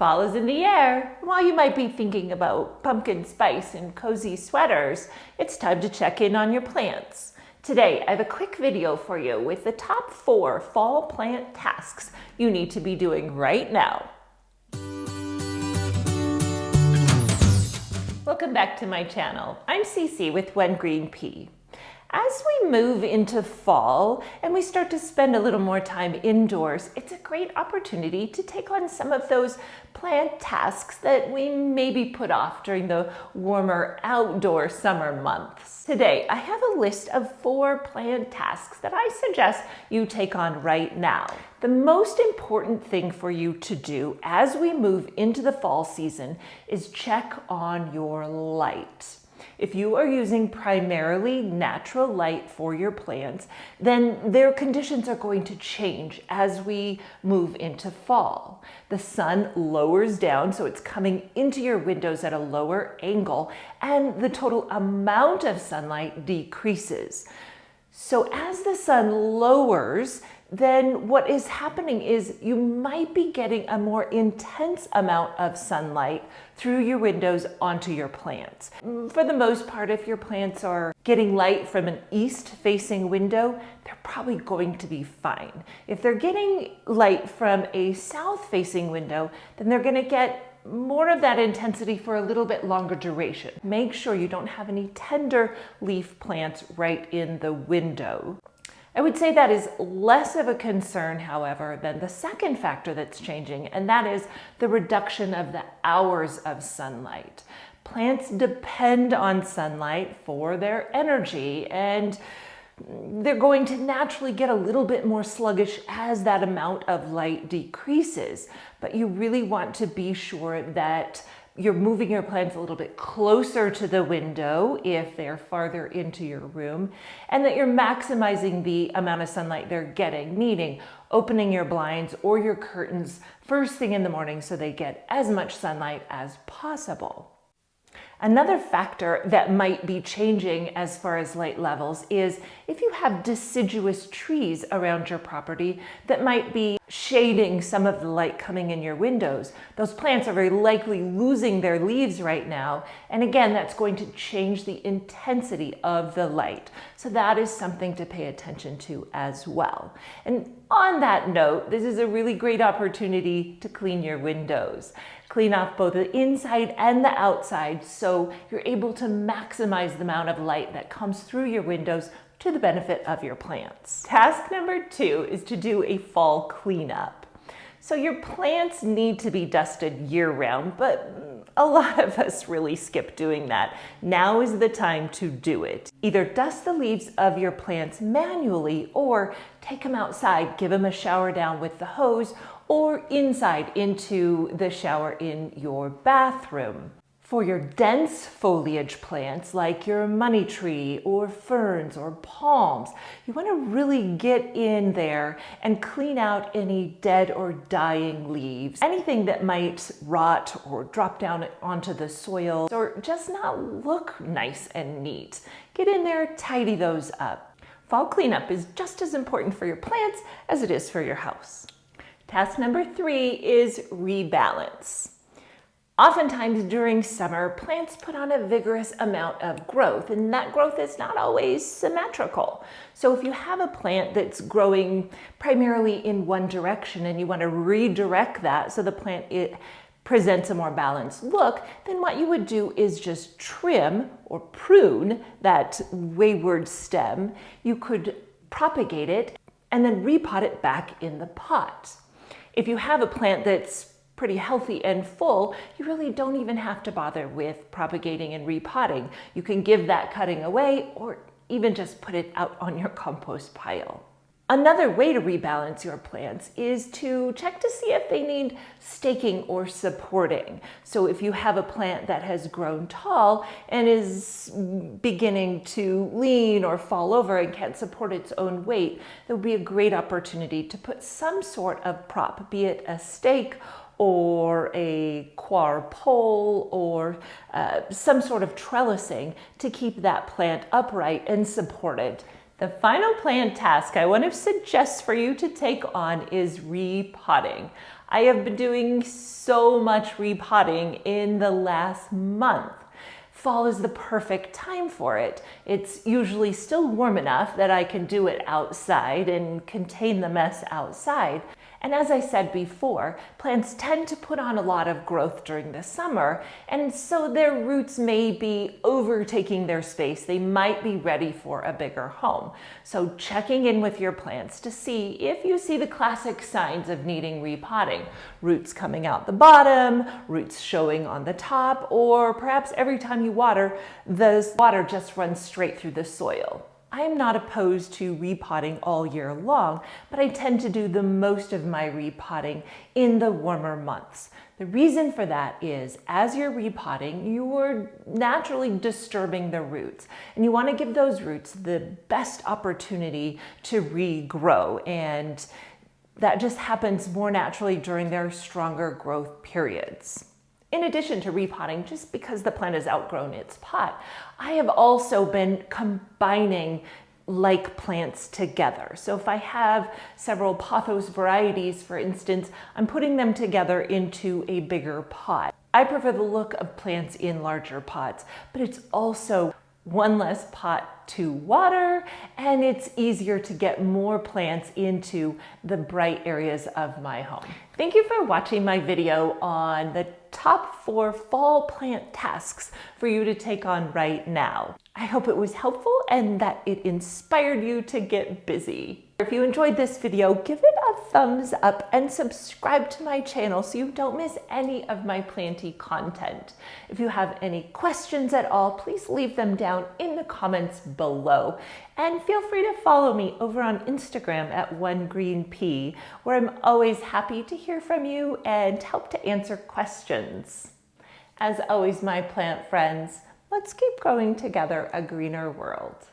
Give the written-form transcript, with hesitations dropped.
Fall is in the air. While you might be thinking about pumpkin spice and cozy sweaters, it's time to check in on your plants. Today, I have a quick video for you with the top 4 fall plant tasks you need to be doing right now. Welcome back to my channel. I'm Cece with One Green Pea. As we move into fall and we start to spend a little more time indoors, it's a great opportunity to take on some of those plant tasks that we maybe put off during the warmer outdoor summer months. Today, I have a list of 4 plant tasks that I suggest you take on right now. The most important thing for you to do as we move into the fall season is check on your light. If you are using primarily natural light for your plants, then their conditions are going to change as we move into fall. The sun lowers down, so it's coming into your windows at a lower angle, and the total amount of sunlight decreases. So as the sun lowers, then what is happening is you might be getting a more intense amount of sunlight through your windows onto your plants. For the most part, if your plants are getting light from an east-facing window, they're probably going to be fine. If they're getting light from a south-facing window, then they're going to get more of that intensity for a little bit longer duration. Make sure you don't have any tender leaf plants right in the window. I would say that is less of a concern, however, than the second factor that's changing, and that is the reduction of the hours of sunlight. Plants depend on sunlight for their energy, and they're going to naturally get a little bit more sluggish as that amount of light decreases. But you really want to be sure that you're moving your plants a little bit closer to the window if they're farther into your room, and that you're maximizing the amount of sunlight they're getting, meaning opening your blinds or your curtains first thing in the morning so they get as much sunlight as possible. Another factor that might be changing as far as light levels is if you have deciduous trees around your property that might be shading some of the light coming in your windows. Those plants are very likely losing their leaves right now, and again, that's going to change the intensity of the light. So that is something to pay attention to as well. And on that note, this is a really great opportunity to clean your windows. Clean off both the inside and the outside so you're able to maximize the amount of light that comes through your windows to the benefit of your plants. Task number 2 is to do a fall cleanup. So your plants need to be dusted year-round, but a lot of us really skip doing that. Now is the time to do it. Either dust the leaves of your plants manually or take them outside, give them a shower down with the hose, or inside into the shower in your bathroom. For your dense foliage plants like your money tree or ferns or palms, you want to really get in there and clean out any dead or dying leaves. Anything that might rot or drop down onto the soil or just not look nice and neat. Get in there, tidy those up. Fall cleanup is just as important for your plants as it is for your house. Task number 3 is rebalance. Oftentimes during summer, plants put on a vigorous amount of growth, and that growth is not always symmetrical. So if you have a plant that's growing primarily in one direction and you want to redirect that so the plant presents a more balanced look, then what you would do is just trim or prune that wayward stem. You could propagate it and then repot it back in the pot. If you have a plant that's pretty healthy and full, you really don't even have to bother with propagating and repotting. You can give that cutting away or even just put it out on your compost pile. Another way to rebalance your plants is to check to see if they need staking or supporting. So if you have a plant that has grown tall and is beginning to lean or fall over and can't support its own weight, there would be a great opportunity to put some sort of prop, be it a stake or a coir pole or some sort of trellising to keep that plant upright and supported. The final plant task I want to suggest for you to take on is repotting. I have been doing so much repotting in the last month. Fall is the perfect time for it. It's usually still warm enough that I can do it outside and contain the mess outside. And as I said before, plants tend to put on a lot of growth during the summer, and so their roots may be overtaking their space. They might be ready for a bigger home. So checking in with your plants to see if you see the classic signs of needing repotting. Roots coming out the bottom, roots showing on the top, or perhaps every time you water, the water just runs straight through the soil. I am not opposed to repotting all year long, but I tend to do the most of my repotting in the warmer months. The reason for that is as you're repotting, you are naturally disturbing the roots, and you want to give those roots the best opportunity to regrow, and that just happens more naturally during their stronger growth periods. In addition to repotting, just because the plant has outgrown its pot, I have also been combining like plants together. So if I have several pothos varieties, for instance, I'm putting them together into a bigger pot. I prefer the look of plants in larger pots, but it's also one less pot to water, and it's easier to get more plants into the bright areas of my home. Thank you for watching my video on the top 4 fall plant tasks for you to take on right now. I hope it was helpful and that it inspired you to get busy. If you enjoyed this video, give it a thumbs up and subscribe to my channel so you don't miss any of my planty content. If you have any questions at all, please leave them down in the comments below. And feel free to follow me over on Instagram at OneGreenPea, where I'm always happy to hear from you and help to answer questions. As always, my plant friends, let's keep growing together a greener world.